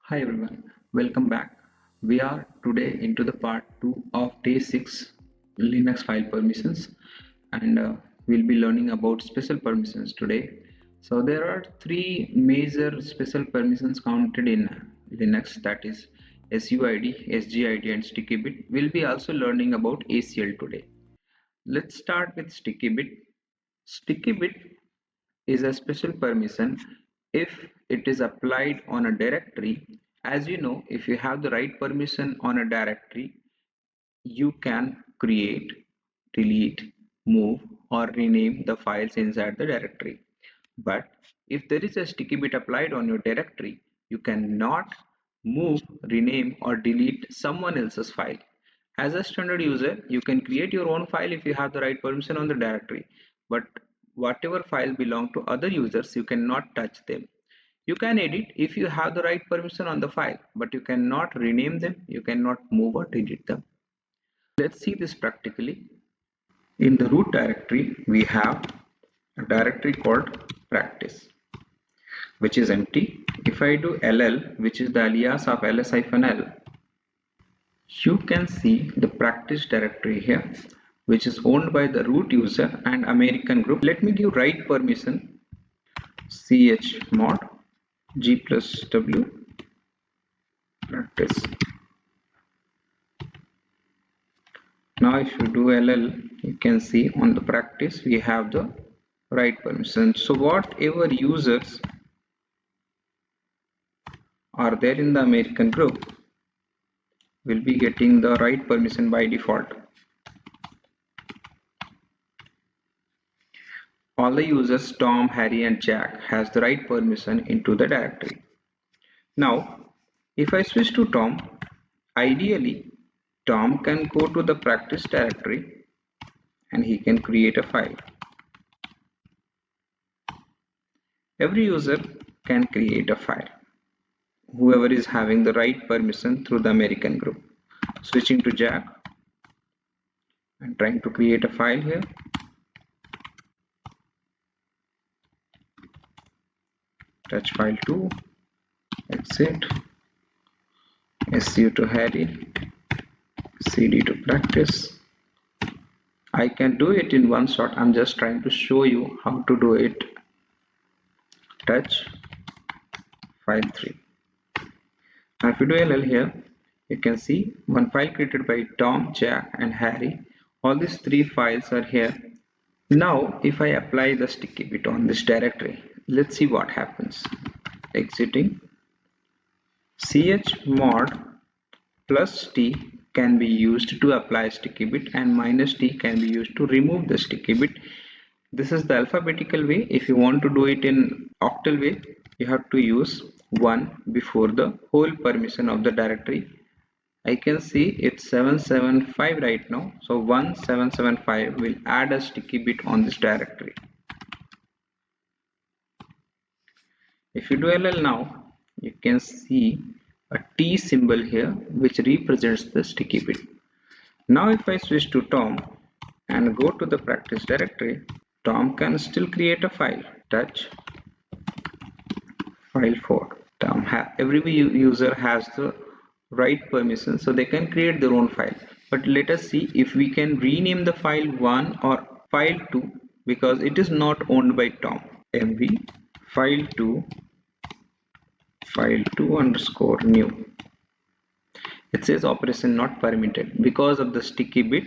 Hi everyone, welcome back. We are today into the part 2 of day 6 Linux file permissions and we'll be learning about special permissions today. So there are three major special permissions counted in Linux, that is SUID, SGID and sticky bit. We'll be also learning about ACL today. Let's start with sticky bit. Sticky bit is a special permission if it is applied on a directory. As you know, if you have the right permission on a directory, you can create, delete, move or rename the files inside the directory. But if there is a sticky bit applied on your directory, you cannot move, rename or delete someone else's file. As a standard user, you can create your own file if you have the right permission on the directory, but whatever file belong to other users, you cannot touch them. You can edit if you have the right permission on the file, but you cannot rename them, you cannot move or delete them. Let's see this practically. In the root directory, we have a directory called practice, which is empty. If I do ll, which is the alias of ls-l, you can see the practice directory here, which is owned by the root user and American group. Let me give right permission chmod g+w practice. Now if you do ll, you can see on the practice we have the right permission. So whatever users are there in the American group will be getting the right permission by default. All the users Tom, Harry and Jack has the right permission into the directory. Now if I switch to Tom, ideally Tom can go to the practice directory and he can create a file. Every user can create a file, whoever is having the right permission through the American group. Switching to Jack and trying to create a file here. Touch file 2, exit, SU to Harry, CD to practice. I can do it in one shot. I'm just trying to show you how to do it. Touch file 3. Now if you do ll here, you can see one file created by Tom, Jack and Harry. All these three files are here. Now if I apply the sticky bit on this directory, let's see what happens. Exiting, chmod plus t can be used to apply sticky bit and minus t can be used to remove the sticky bit. This is the alphabetical way. If you want to do it in octal way, you have to use 1 before the whole permission of the directory. I can see it's 775 right now, so 1775 will add a sticky bit on this directory. If you do ll now, you can see a T symbol here which represents the sticky bit. Now if I switch to Tom and go to the practice directory, Tom can still create a file. Touch file 4. Every user has the right permission, so they can create their own file. But let us see if we can rename the file 1 or file 2, because it is not owned by Tom. mv file2 underscore new. It says operation not permitted. Because of the sticky bit,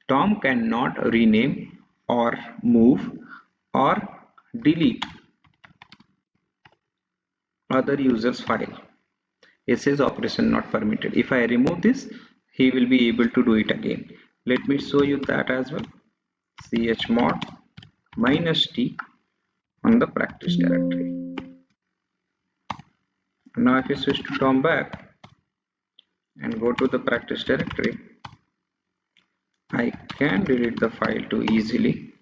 Tom cannot rename or move or delete other users file. It says operation not permitted. If I remove this, he will be able to do it again. Let me show you that as well. chmod minus t on the practice directory. Now if you switch to Tom back and go to the practice directory, I can delete the file too easily,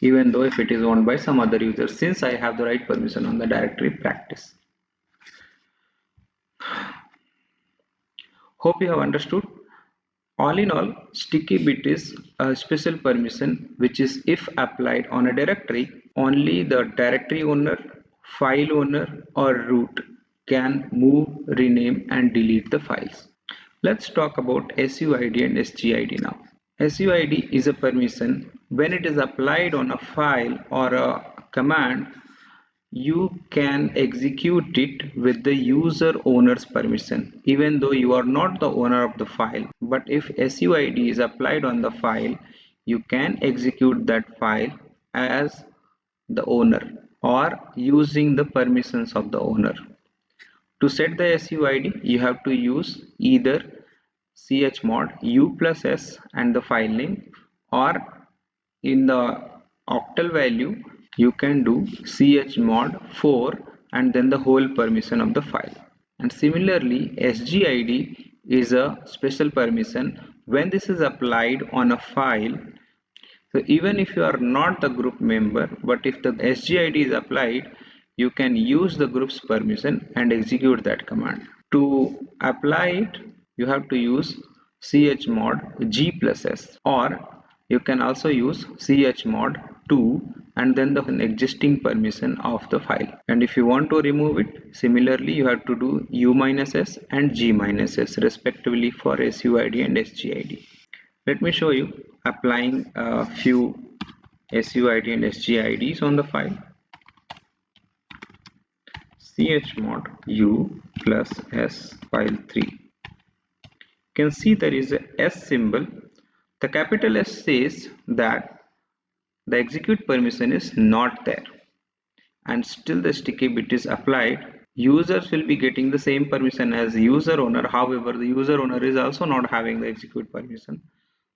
even though if it is owned by some other user, since I have the right permission on the directory practice. Hope you have understood. All in all, sticky bit is a special permission which is if applied on a directory, only the directory owner file owner or root can move, rename and delete the files. Let's talk about SUID and SGID now. SUID is a permission. When it is applied on a file or a command, you can execute it with the user owner's permission, even though you are not the owner of the file. But if SUID is applied on the file, you can execute that file as the owner or using the permissions of the owner. To set the SUID, you have to use either chmod u plus s and the file name, or in the octal value you can do chmod 4 and then the whole permission of the file. And similarly, SGID is a special permission. When this is applied on a file, so even if you are not the group member, but if the SGID is applied, you can use the group's permission and execute that command. To apply it, you have to use chmod g plus s, or you can also use chmod 2 and then the existing permission of the file. And if you want to remove it, similarly you have to do u minus s and g minus s respectively for SUID and SGID. Let me show you applying a few SUID and SGIDs on the file. Chmod u plus s file 3. You can see there is a S symbol. The capital S says that the execute permission is not there, and still the sticky bit is applied. Users will be getting the same permission as user owner. However, the user owner is also not having the execute permission,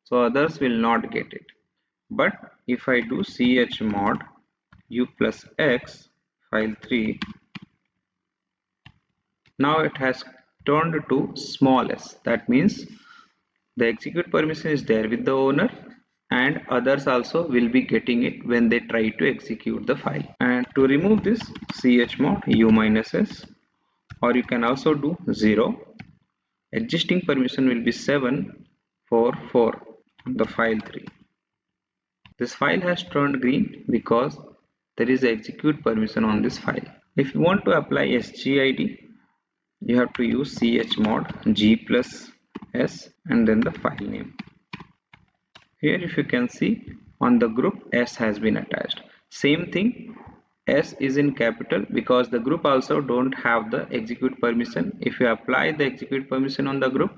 so others will not get it. But if I do chmod u plus x file 3, now it has turned to small s. That means the execute permission is there with the owner, and others also will be getting it when they try to execute the file. And to remove this, chmod u minus s, or you can also do 0. Existing permission will be 744 on the file 3. This file has turned green because there is execute permission on this file. If you want to apply SGID, you have to use chmod g plus s and then the file name. Here if you can see on the group, S has been attached. Same thing, S is in capital because the group also don't have the execute permission. If you apply the execute permission on the group,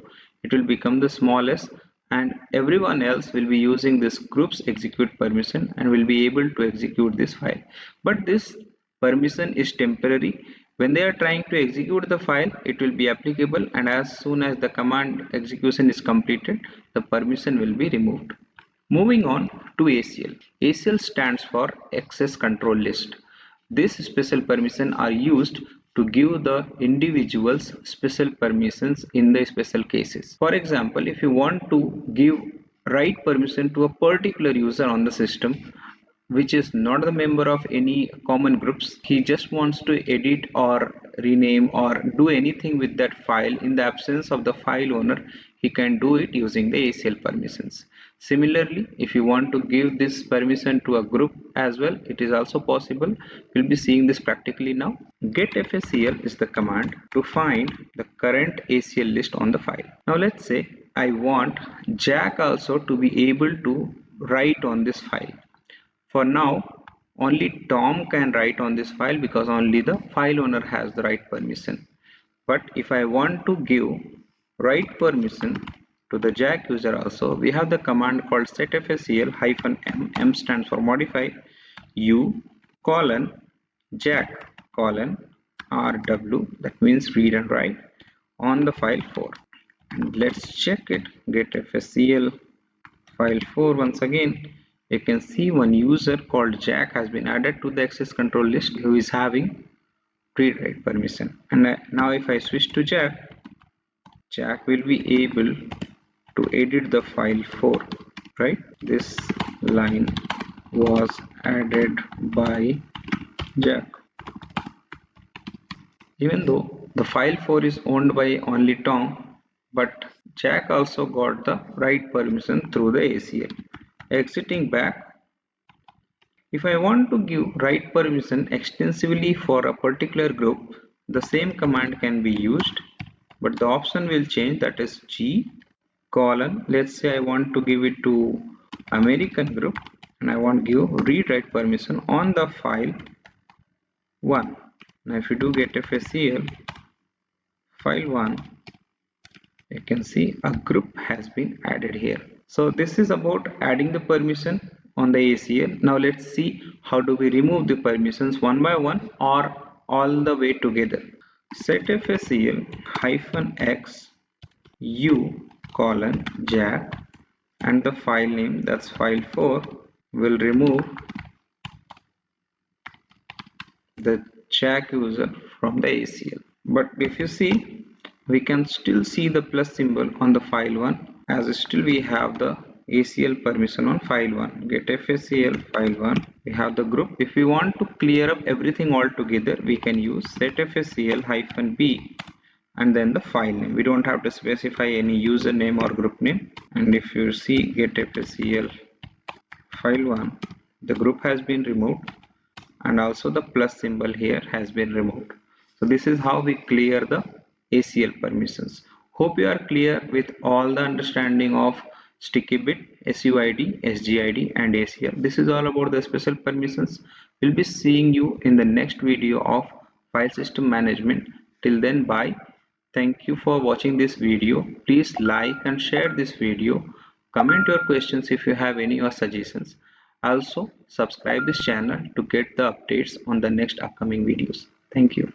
it will become the small s, and everyone else will be using this group's execute permission and will be able to execute this file. But this permission is temporary. When they are trying to execute the file, it will be applicable, and as soon as the command execution is completed, the permission will be removed. Moving on to ACL. ACL stands for Access Control List. These special permissions are used to give the individuals special permissions in the special cases. For example, if you want to give write permission to a particular user on the system, which is not the member of any common groups, he just wants to edit or rename or do anything with that file in the absence of the file owner, he can do it using the ACL permissions. Similarly, if you want to give this permission to a group as well, it is also possible. We'll be seeing this practically now. GetFACL is the command to find the current ACL list on the file. Now let's say I want Jack also to be able to write on this file. For now, only Tom can write on this file because only the file owner has the write permission. But if I want to give write permission to the Jack user also, we have the command called setfacl -m, m stands for modify, u colon Jack colon rw, that means read and write on the file 4. And let's check it. Getfacl file 4 once again. You can see one user called Jack has been added to the access control list who is having read write permission. And now if I switch to Jack, Jack will be able to edit the file 4, right? This line was added by Jack. Even though the file 4 is owned by only Tom, but Jack also got the write permission through the ACL. Exiting back, If I want to give write permission extensively for a particular group, the same command can be used, but the option will change, that is G colon. Let's say I want to give it to American group and I want to give read write permission on the file 1. Now if you do get FSCL file 1, you can see a group has been added here. So this is about adding the permission on the ACL. Now let's see how do we remove the permissions one by one or all the way together. Set FSCL -x u colon jack and the file name, that's file 4, will remove the jack user from the ACL. But if you see, we can still see the plus symbol on the file 1, as still we have the ACL permission on file 1. Get FSCL file 1, we have the group. If we want to clear up everything all together, we can use set FSCL -b and then the file name. We don't have to specify any username or group name. And if you see get FSCL file 1, the group has been removed and also the plus symbol here has been removed. So this is how we clear the ACL permissions. Hope you are clear with all the understanding of sticky bit, SUID, SGID and ACL. This is all about the special permissions. We'll be seeing you in the next video of file system management. Till then, bye. Thank you for watching this video. Please like and share this video. Comment your questions if you have any or suggestions. Also, subscribe this channel to get the updates on the next upcoming videos. Thank you.